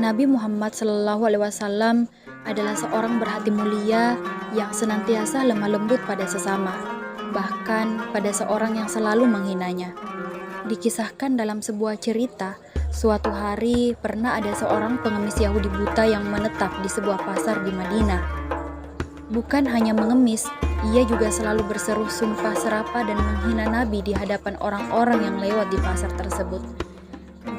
Nabi Muhammad SAW adalah seorang berhati mulia yang senantiasa lemah lembut pada sesama, bahkan pada seorang yang selalu menghinanya. Dikisahkan dalam sebuah cerita, suatu hari pernah ada seorang pengemis Yahudi buta yang menetap di sebuah pasar di Madinah. Bukan hanya mengemis, ia juga selalu berseru sumpah serapah dan menghina Nabi di hadapan orang-orang yang lewat di pasar tersebut.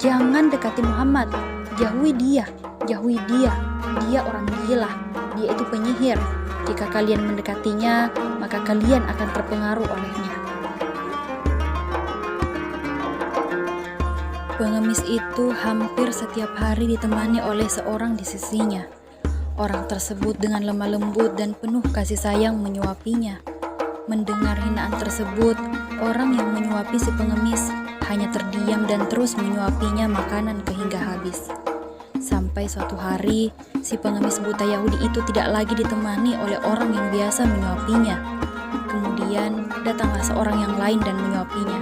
Jangan dekati Muhammad, jauhi dia, dia orang gila, dia itu penyihir. Jika kalian mendekatinya, maka kalian akan terpengaruh olehnya. Pengemis itu hampir setiap hari ditemani oleh seorang di sisinya. Orang tersebut dengan lemah lembut dan penuh kasih sayang menyuapinya. Mendengar hinaan tersebut, orang yang menyuapi si pengemis hanya terdiam dan terus menyuapinya makanan hingga habis. Sampai suatu hari, si pengemis buta Yahudi itu tidak lagi ditemani oleh orang yang biasa menyuapinya. Kemudian datanglah seorang yang lain dan menyuapinya.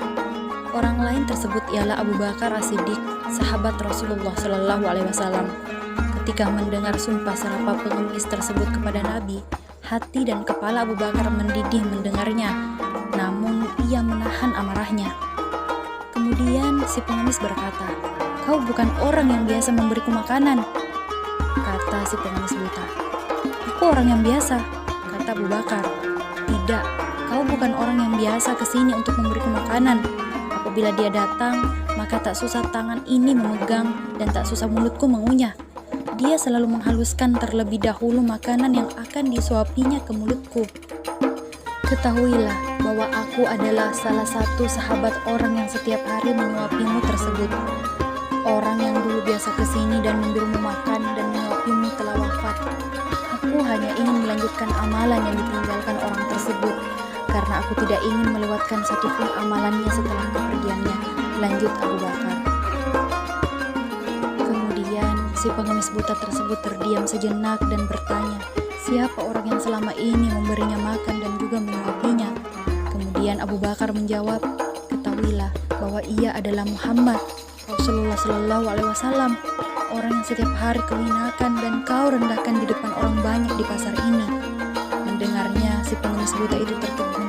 Orang lain tersebut ialah Abu Bakar As-Siddiq, sahabat Rasulullah SAW. Ketika mendengar sumpah serapah pengemis tersebut kepada Nabi, hati dan kepala Abu Bakar mendidih mendengarnya, namun ia menahan amarahnya. Kemudian si pengemis berkata, "Kau bukan orang yang biasa memberiku makanan," kata si pengemis buta. "Aku orang yang biasa," kata Abu Bakar. "Tidak, kau bukan orang yang biasa kesini untuk memberiku makanan. Apabila dia datang, maka tak susah tangan ini memegang dan tak susah mulutku mengunyah. Dia selalu menghaluskan terlebih dahulu makanan yang akan disuapinya ke mulutku. Ketahuilah bahwa aku adalah salah satu sahabat orang yang setiap hari menyuapimu tersebut. Orang yang dulu biasa kesini dan memberimu makan dan menyuapimu telah wafat. Aku hanya ingin melanjutkan amalan yang ditinggalkan orang tersebut, karena aku tidak ingin melewatkan satupun amalannya setelah kepergiannya," lanjut Abu Bakar. Kemudian si pengemis buta tersebut terdiam sejenak dan bertanya, siapa orang yang selama ini memberinya makan dan juga menyuapinya? Kemudian Abu Bakar menjawab, "Ketahuilah bahwa ia adalah Muhammad, Rasulullah SAW, orang yang setiap hari kau hinakan dan kau rendahkan di depan orang banyak di pasar ini." Mendengarnya, si pengemis buta itu tertegun.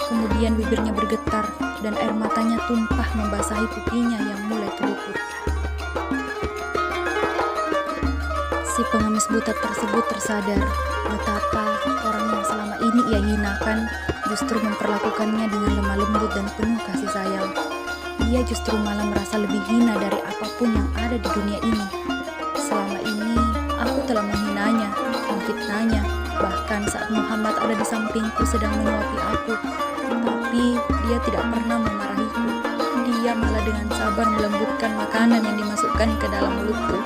Kemudian bibirnya bergetar dan air matanya tumpah membasahi pipinya yang mulai keriput. Si pengemis buta tersebut tersadar betapa orang yang selama ini ia hinakan justru memperlakukannya dengan lemah lembut dan penuh kasih sayang. Ia justru malah merasa lebih hina dari apapun yang ada di dunia ini. Selama ini aku telah menghinanya, memfitnahnya, bahkan saat Muhammad ada di sampingku sedang menyuapi aku, tapi dia tidak pernah memarahiku. Dia malah dengan sabar melembutkan makanan yang dimasukkan ke dalam mulutku.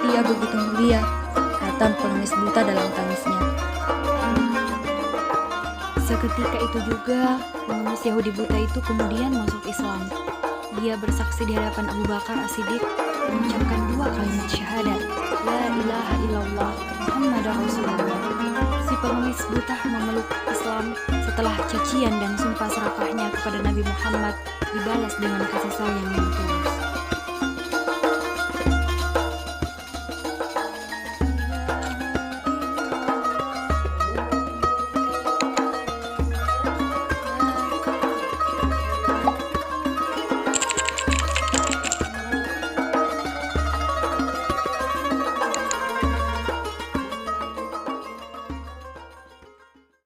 Dia begitu mulia, kata pengemis buta dalam tangisnya. Seketika itu juga, pengemis Yahudi buta itu kemudian masuk Islam. Dia bersaksi di hadapan Abu Bakar As-Siddiq, mengucapkan 2 kalimat syahadat, La ilaha illallah, Muhammadar Rasulullah. Si pengemis buta memeluk Islam setelah cacian dan sumpah serapahnya kepada Nabi Muhammad dibalas dengan kasih sayang yang tulus.